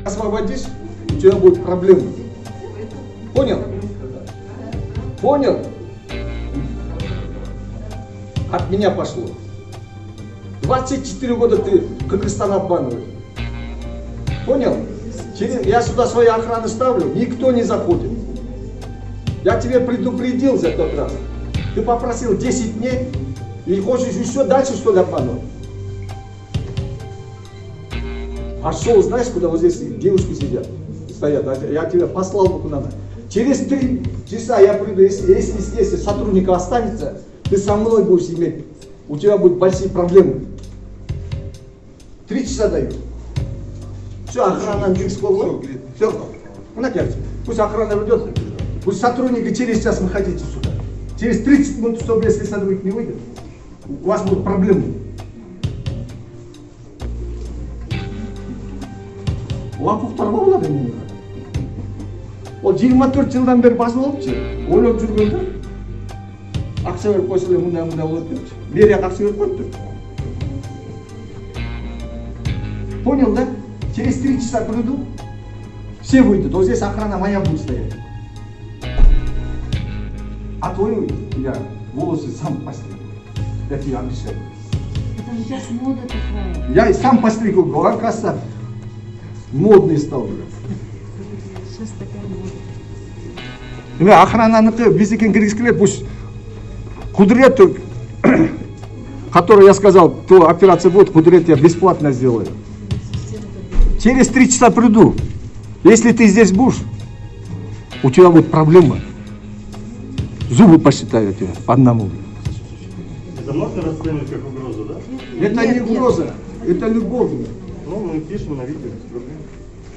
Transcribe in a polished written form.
Освободись, у тебя будут проблемы. Понял? Понял? От меня пошло. 24 года ты Кыргызстан обманываешь. Понял? Я сюда свои охраны ставлю, никто не заходит. Я тебе предупредил за тот раз. Ты попросил 10 дней и хочешь еще дальше что ли обмануть? А шел, знаешь, куда вот здесь девушки сидят, стоят, я тебя послал бы куда-то. Через 3 часа я приду, если здесь сотрудников останется, ты со мной будешь иметь, у тебя будут большие проблемы. 3 часа даю. Все, охрана все, пусть охрана ведет, пусть сотрудники через час выходите сюда. Через 30 минут, чтобы если сотрудник не выйдет, у вас будут проблемы. Уақыттарға болады мен. Ол 24 жылдан бері басып алыпты. Ойлап жүргенде ақша беріп қойса мындай болады депті. Берия ақша беріп қойыпты. Понял, да? Через 3 часа приду, все выйдут. Вот здесь охрана моя будет стоять. А твою я волосы сам постригу. Я тебе обещаю. Это сейчас мода такая. Я и сам постригу, голова краса. Модный стал, блядь. Сейчас такая мода. Мен охрананыкы бизекен киргизгиле пусть Кудрет, который я сказал, то операция будет, Кудрет я бесплатно сделаю. Через 3 часа приду. Если ты здесь будешь, у тебя будет проблема. Зубы посчитаю тебя по одному. Это можно расценивать как угрозу, да? Это не угроза, это любовь. Ну, мы пишем на видео без проблем.